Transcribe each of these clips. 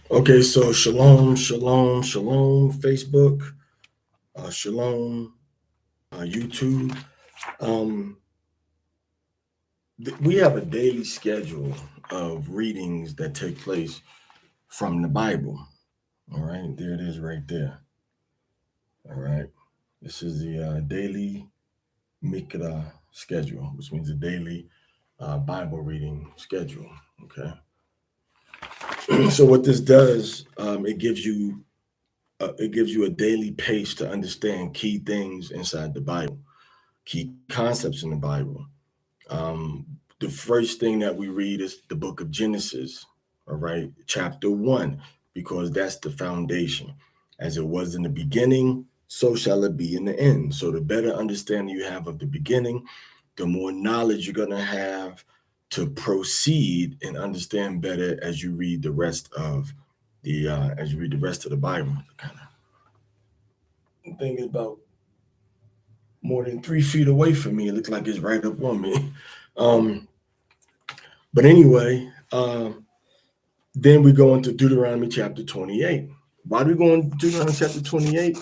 Okay, so shalom, shalom, shalom, Facebook, shalom, YouTube. Um, we have a daily schedule of readings that take place from the Bible. All right, there it is right there. All right, this is the daily Mikra schedule, which means a daily Bible reading schedule. Okay, so what this does, it gives you a daily pace to understand key things inside the Bible, key concepts in the Bible. The first thing that we read is the book of Genesis, all right, chapter 1, because that's the foundation. As it was in the beginning, so shall it be in the end. So the better understanding you have of the beginning, the more knowledge you're going to have to proceed and understand better as you read the rest of the Bible. Kind of thing is about more than 3 feet away from me. It looks like it's right up on me. Um, but anyway, then we go into Deuteronomy chapter 28. Why do we go into Deuteronomy chapter 28?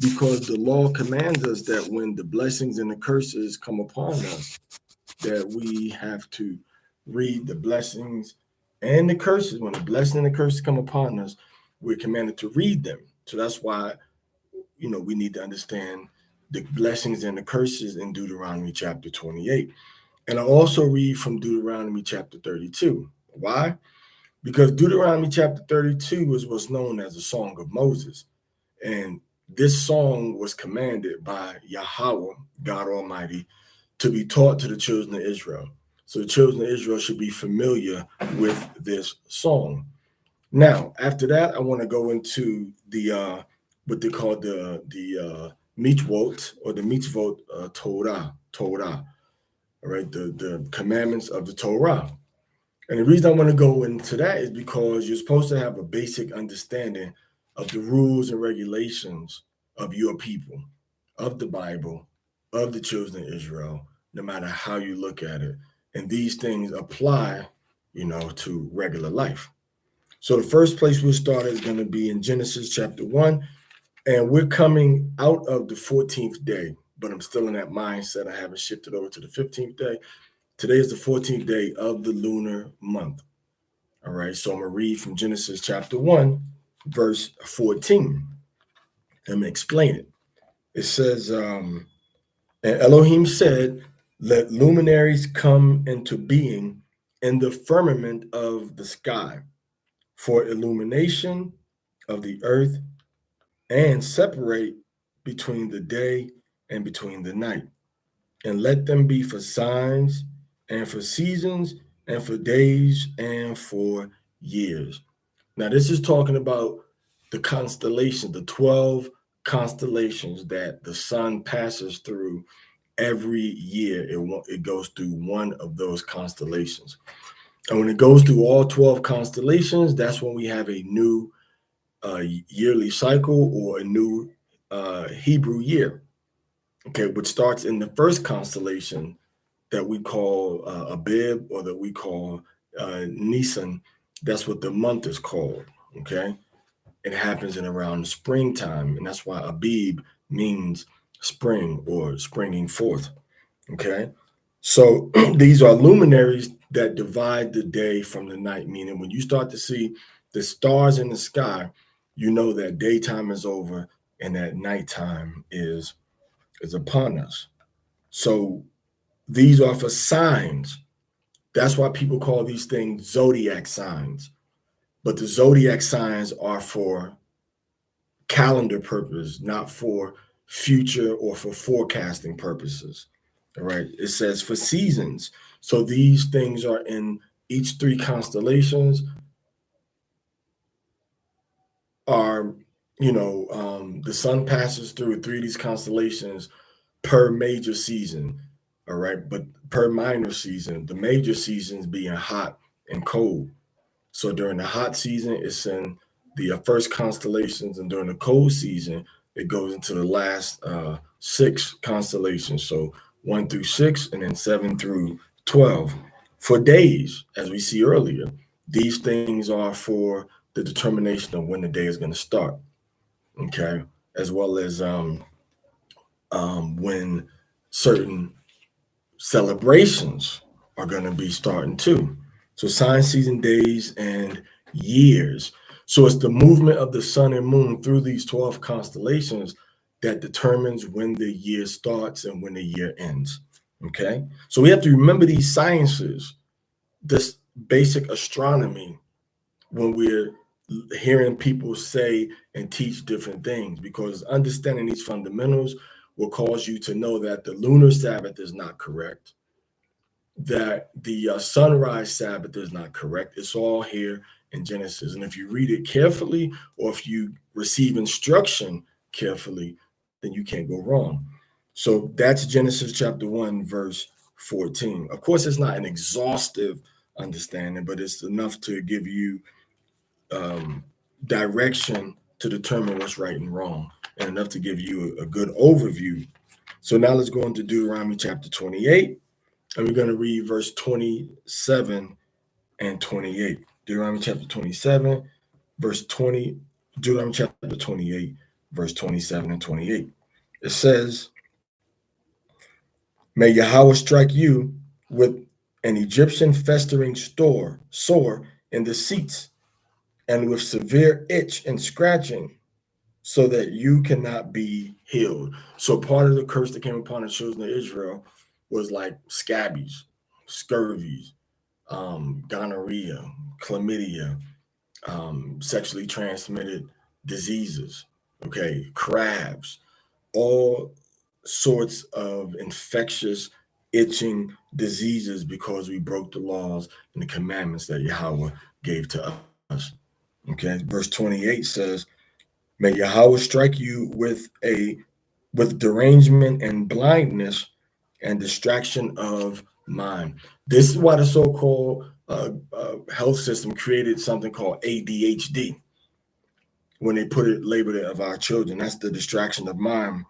Because the law commands us that when the blessings and the curses come upon us, that we have to read the blessings and the curses. When the blessing and the curses come upon us, we're commanded to read them. So that's why, we need to understand the blessings and the curses in Deuteronomy chapter 28. And I also read from Deuteronomy chapter 32. Why? Because Deuteronomy chapter 32 is what's known as the Song of Moses. And this song was commanded by Yahweh, God Almighty, to be taught to the children of Israel. So the children of Israel should be familiar with this song. Now, after that, I want to go into the what they call the Mitzvot or the Mitzvot Torah. All right, the commandments of the Torah. And the reason I want to go into that is because you're supposed to have a basic understanding of the rules and regulations of your people, of the Bible, of the children of Israel, no matter how you look at it. And these things apply, to regular life. So the first place we'll start is going to be in Genesis chapter 1. And we're coming out of the 14th day, but I'm still in that mindset. I haven't shifted over to the 15th day. Today is the 14th day of the lunar month. All right, so I'm going to read from Genesis chapter 1, verse 14. Let me explain it. It says, and Elohim said, let luminaries come into being in the firmament of the sky for illumination of the earth and separate between the day and between the night. And let them be for signs and for seasons and for days and for years. Now, this is talking about the constellation, the 12 constellations that the sun passes through every year. It goes through one of those constellations. And when it goes through all 12 constellations, that's when we have a new yearly cycle or a new Hebrew year, okay, which starts in the first constellation that we call Abib or that we call Nisan. That's what the month is called, okay? It happens in around springtime, and that's why Abib means spring or springing forth, okay? So these are luminaries that divide the day from the night, meaning when you start to see the stars in the sky, you know that daytime is over and that nighttime is upon us. So these are for signs. That's why people call these things zodiac signs. But the zodiac signs are for calendar purpose, not for future or for forecasting purposes. All right. It says for seasons. So these things are in each three constellations are, the sun passes through three of these constellations per major season. All right. But per minor season, the major seasons being hot and cold. So during the hot season, it's in the first constellations, and during the cold season, it goes into the last six constellations. So 1 through 6, and then 7 through 12. For days, as we see earlier, these things are for the the determination of when the day is going to start. Okay, as well as when certain celebrations are going to be starting too. So sign, season, days, and years. So it's the movement of the sun and moon through these 12 constellations that determines when the year starts and when the year ends. Okay. So we have to remember these sciences, this basic astronomy, when we're hearing people say and teach different things, because understanding these fundamentals will cause you to know that the lunar Sabbath is not correct, that the sunrise Sabbath is not correct. It's all here in Genesis. And if you read it carefully, or if you receive instruction carefully, then you can't go wrong. So that's Genesis chapter 1, verse 14. Of course, it's not an exhaustive understanding, but it's enough to give you direction to determine what's right and wrong, and enough to give you a good overview. So now let's go into Deuteronomy chapter 28. And we're going to read verse 27 and 28. Deuteronomy chapter 27, verse 20, Deuteronomy chapter 28, verse 27 and 28. It says, May Yahweh strike you with an Egyptian festering sore in the seats, and with severe itch and scratching, so that you cannot be healed. So part of the curse that came upon the children of Israel was like scabies, scurvies, gonorrhea, chlamydia, sexually transmitted diseases, okay, crabs, all sorts of infectious, itching diseases, because we broke the laws and the commandments that Yahweh gave to us. Okay, verse 28 says, May Yahweh strike you with derangement and blindness and distraction of mind. This is why the so-called health system created something called ADHD when they put it labeled it of our children. That's the distraction of mind.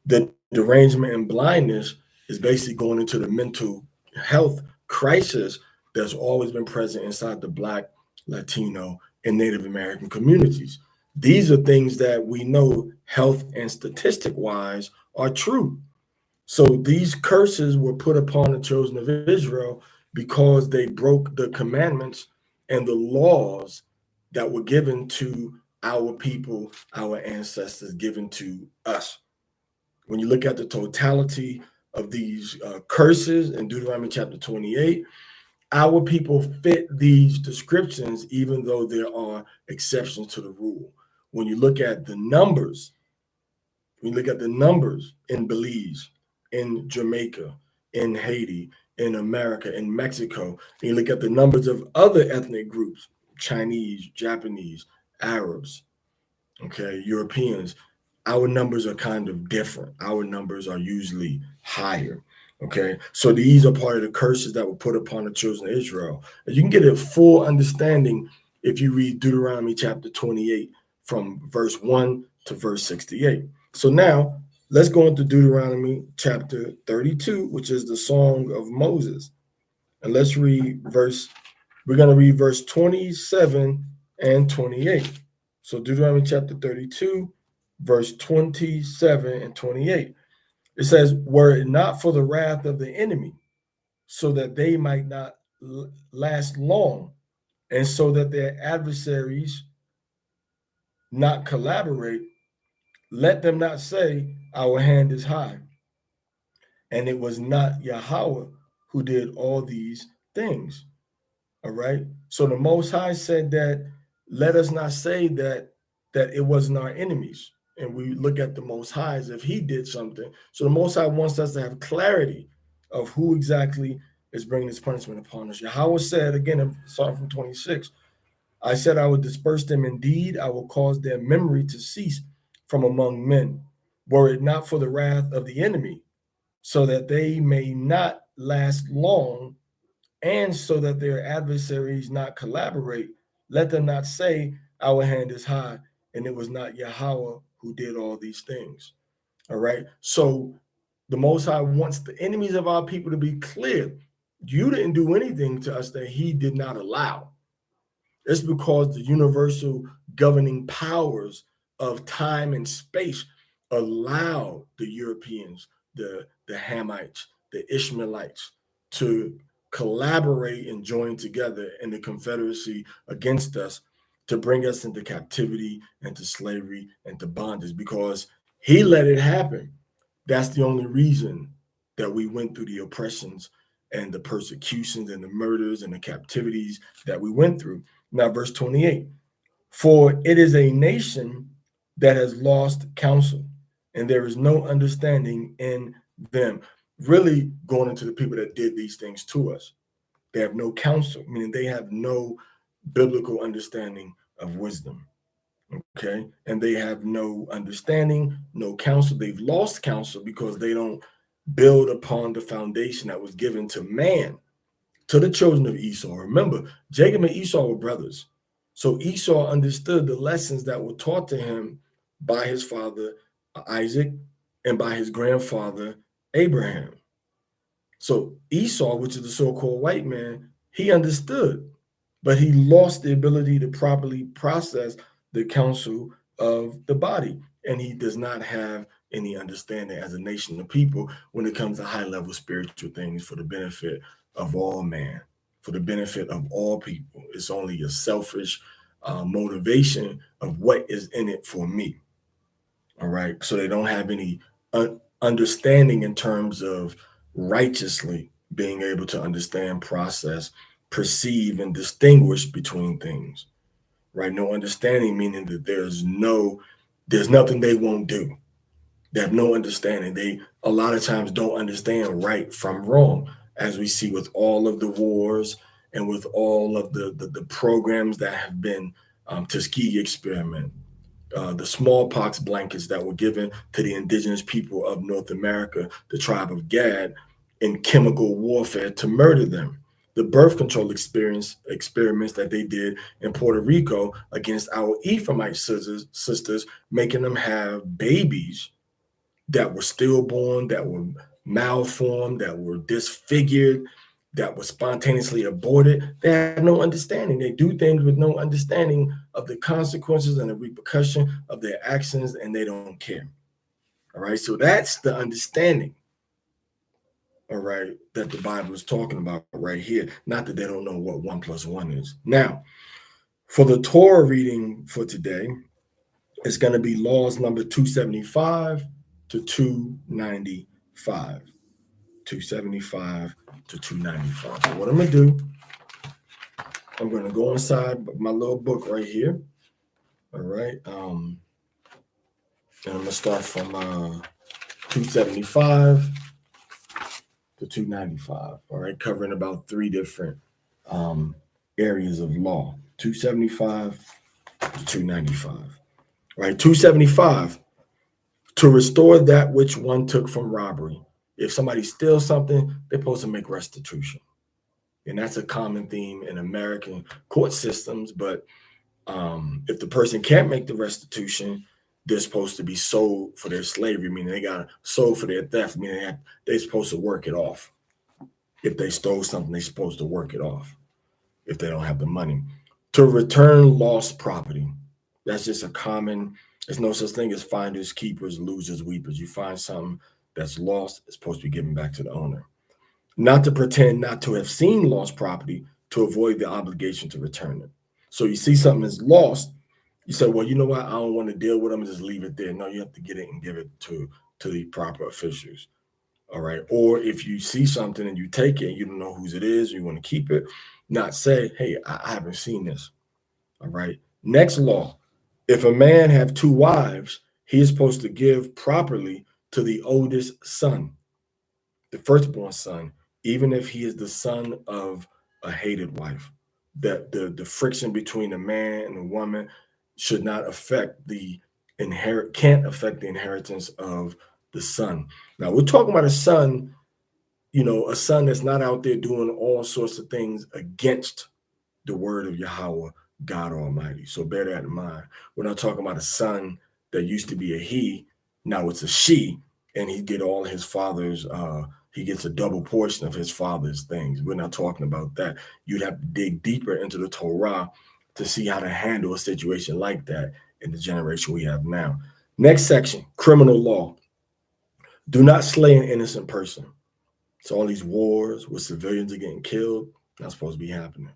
The derangement and blindness is basically going into the mental health crisis that's always been present inside the Black, Latino, and Native American communities. These are things that we know health and statistic wise are true. So these curses were put upon the children of Israel because they broke the commandments and the laws that were given to our people, our ancestors, given to us. When you look at the totality of these curses in Deuteronomy chapter 28, our people fit these descriptions, even though there are exceptions to the rule. When you look at the numbers, in Belize, in Jamaica, in Haiti, in America, in Mexico, and you look at the numbers of other ethnic groups, Chinese, Japanese, Arabs, okay, Europeans, our numbers are kind of different. Our numbers are usually higher. Okay, so these are part of the curses that were put upon the children of Israel. And you can get a full understanding if you read Deuteronomy chapter 28 from verse 1 to verse 68. So now let's go into Deuteronomy chapter 32, which is the Song of Moses. And we're going to read verse 27 and 28. So Deuteronomy chapter 32, verse 27 and 28. It says, Were it not for the wrath of the enemy, so that they might not last long, and so that their adversaries not collaborate, let them not say, Our hand is high. And it was not Yahweh who did all these things. All right. So the Most High said that, let us not say that it wasn't our enemies. And we look at the Most High as if he did something. So the Most High wants us to have clarity of who exactly is bringing this punishment upon us. Yahweh said, again, in Psalm from 26, I said I would disperse them indeed. I will cause their memory to cease from among men, were it not for the wrath of the enemy, so that they may not last long, and so that their adversaries not collaborate. Let them not say, Our hand is high, and it was not Yahweh who did all these things. All right. So the Most High wants the enemies of our people to be clear. You didn't do anything to us that he did not allow. It's because the universal governing powers of time and space allowed the Europeans, the Hamites, the Ishmaelites to collaborate and join together in the Confederacy against us to bring us into captivity, into slavery, into bondage because he let it happen. That's the only reason that we went through the oppressions and the persecutions and the murders and the captivities that we went through. Now, verse 28, for it is a nation that has lost counsel, and there is no understanding in them. Really going into the people that did these things to us. They have no counsel, meaning they have no biblical understanding of wisdom. Okay. And they have no understanding, no counsel. They've lost counsel because they don't build upon the foundation that was given to man, to the children of Esau. Remember, Jacob and Esau were brothers. So Esau understood the lessons that were taught to him by his father Isaac and by his grandfather Abraham. So Esau, which is the so-called white man, he understood, but he lost the ability to properly process the counsel of the body. And he does not have any understanding as a nation of people when it comes to high-level spiritual things for the benefit of all man, for the benefit of all people. It's only a selfish motivation of what is in it for me. All right. So they don't have any understanding in terms of righteously being able to understand, process, perceive, and distinguish between things. Right. No understanding, meaning that there's nothing they won't do. They have no understanding. They a lot of times don't understand right from wrong, as we see with all of the wars and with all of the programs that have been Tuskegee experiment, the smallpox blankets that were given to the indigenous people of North America, the tribe of Gad, in chemical warfare to murder them. The birth control experiments that they did in Puerto Rico against our Ephraimite sisters, making them have babies that were stillborn, that were malformed, that were disfigured, that were spontaneously aborted. They have no understanding. They do things with no understanding of the consequences and the repercussion of their actions, and they don't care. All right. So that's the understanding, all right, that the Bible is talking about right here. Not that they don't know what 1 + 1 is. Now, for the Torah reading for today, it's going to be laws number 275 to 295. 275 to 295. So what I'm going to do, I'm going to go inside my little book right here. All right. And I'm going to start from 275 to 295. All right. Covering about three different areas of law. 275 to 295. All right. 275, to restore that which one took from robbery. If somebody steals something, they're supposed to make restitution. And that's a common theme in American court systems. But if the person can't make the restitution, they're supposed to be sold for their slavery, meaning they got sold for their theft, meaning they're supposed to work it off. If they stole something, they're supposed to work it off if they don't have the money. To return lost property. That's just a common, there's no such thing as finders, keepers, losers, weepers. You find something that's lost, it's supposed to be given back to the owner. Not to pretend not to have seen lost property to avoid the obligation to return it. So you see something is lost, you say, well, you know what? I don't want to deal with them and just leave it there. No, you have to get it and give it to the proper officials. All right. Or if you see something and you take it and you don't know whose it is, you want to keep it, not say, hey, I haven't seen this. All right. Next law. If a man have two wives, he is supposed to give properly to the oldest son, the firstborn son, even if he is the son of a hated wife. That the friction between a man and a woman should not affect can't affect the inheritance of the son. Now we're talking about a son, a son that's not out there doing all sorts of things against the word of Yahweh, God Almighty. So bear that in mind. We're not talking about a son that used to be a he, now it's a she, and he gets a double portion of his father's things. We're not talking about that. You'd have to dig deeper into the Torah to see how to handle a situation like that in the generation we have now. Next section, criminal law. Do not slay an innocent person. So all these wars where civilians are getting killed, not supposed to be happening.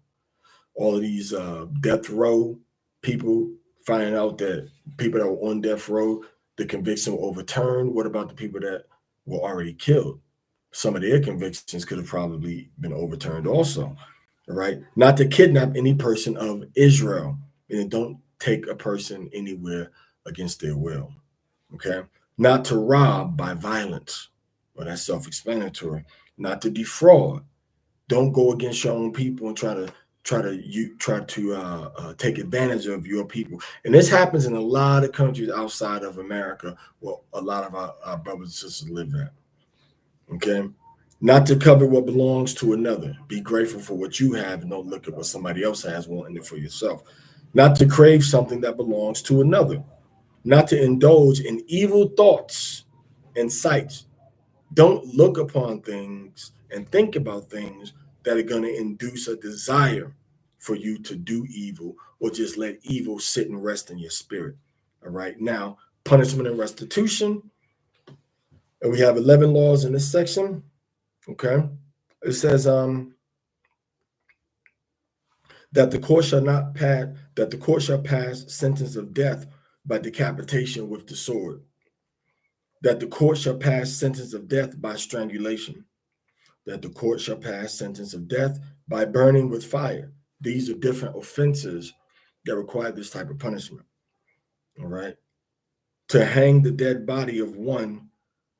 All of these death row people finding out that people that were on death row, the conviction were overturned. What about the people that were already killed? Some of their convictions could have probably been overturned also. All right. Not to kidnap any person of Israel. And don't take a person anywhere against their will. Okay. Not to rob by violence. Well, that's self-explanatory. Not to defraud. Don't go against your own people and try to take advantage of your people. And this happens in a lot of countries outside of America, where a lot of our brothers and sisters live at. Okay. Not to cover what belongs to another. Be grateful for what you have and don't look at what somebody else has, wanting it for yourself. Not to crave something that belongs to another. Not to indulge in evil thoughts and sights. Don't look upon things and think about things that are going to induce a desire for you to do evil or just let evil sit and rest in your spirit. All right. Now, punishment and restitution. And we have 11 laws in this section. Okay. It says that the court shall not pass that the court shall pass sentence of death by decapitation with the sword. That the court shall pass sentence of death by strangulation. That the court shall pass sentence of death by burning with fire. These are different offenses that require this type of punishment. All right. To hang the dead body of one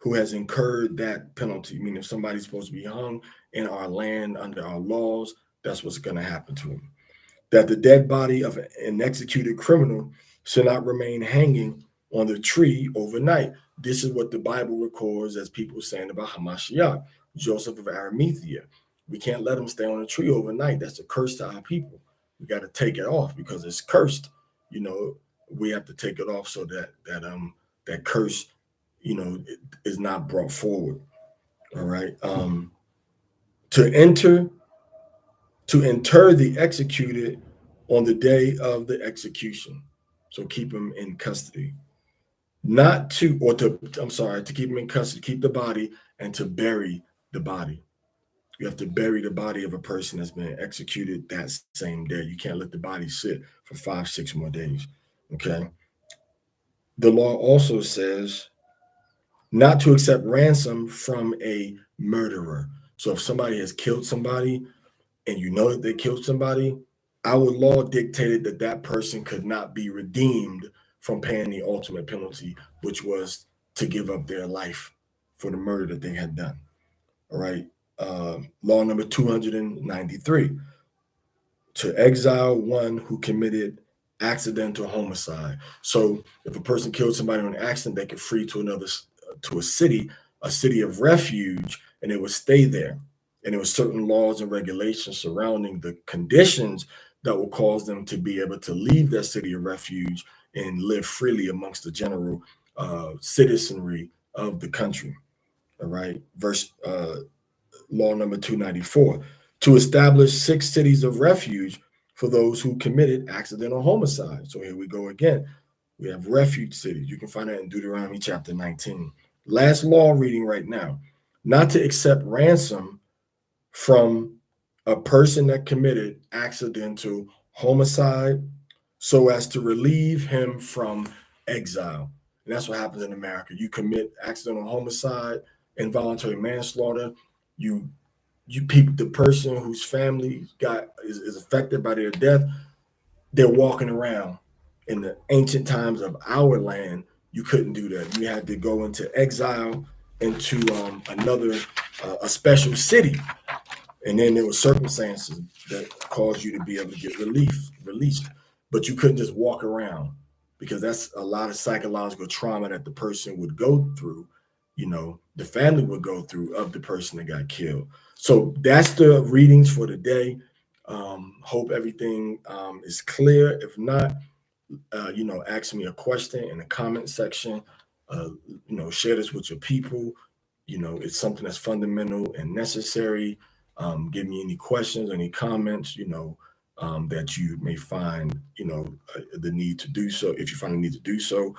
who has incurred that penalty. I mean, if somebody's supposed to be hung in our land under our laws, that's what's going to happen to him. That the dead body of an executed criminal should not remain hanging on the tree overnight. This is what the Bible records as people saying about Hamashiach, Joseph of Arimathea. We can't let him stay on a tree overnight. That's a curse to our people. We got to take it off because it's cursed. You know, we have to take it off so that curse, is not brought forward. All right. To inter the executed on the day of the execution. So keep him in custody. To keep him in custody, keep the body, and to bury the body. You have to bury the body of a person that's been executed that same day. You can't let the body sit for 5, 6 more days. Okay. The law also says not to accept ransom from a murderer. So if somebody has killed somebody and you know that they killed somebody, our law dictated that that person could not be redeemed from paying the ultimate penalty, which was to give up their life for the murder that they had done. All right. Law number 293, to exile one who committed accidental homicide. So if a person killed somebody on accident, they could flee to a city of refuge, and they would stay there. And there were certain laws and regulations surrounding the conditions that will cause them to be able to leave that city of refuge and live freely amongst the general citizenry of the country. All right. Law number 294, to establish 6 cities of refuge for those who committed accidental homicide. So here we go again. We have refuge cities. You can find that in Deuteronomy chapter 19. Last law reading right now, not to accept ransom from a person that committed accidental homicide so as to relieve him from exile. And that's what happens in America. You commit accidental homicide, involuntary manslaughter, you people, the person whose family is affected by their death, they're walking around. In the ancient times of our land, you couldn't do that. You had to go into exile into a special city, and then there were circumstances that caused you to be able to get released. But you couldn't just walk around, because that's a lot of psychological trauma that the person would go through, the family would go through, of the person that got killed. So that's the readings for today. Hope everything is clear. If not, ask me a question in the comment section. Share this with your people. It's something that's fundamental and necessary. Give me any questions, any comments. that you may find, the need to do so. If you find the need to do so,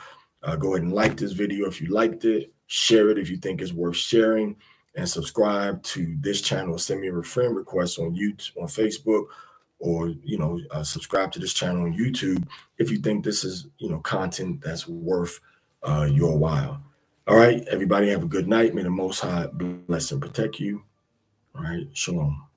go ahead and like this video if you liked it. Share it if you think it's worth sharing, and subscribe to this channel. Send me a friend request on YouTube, on Facebook, or subscribe to this channel on YouTube if you think this is content that's worth your while. All right, everybody, have a good night. May the Most High bless and protect you. All right, shalom.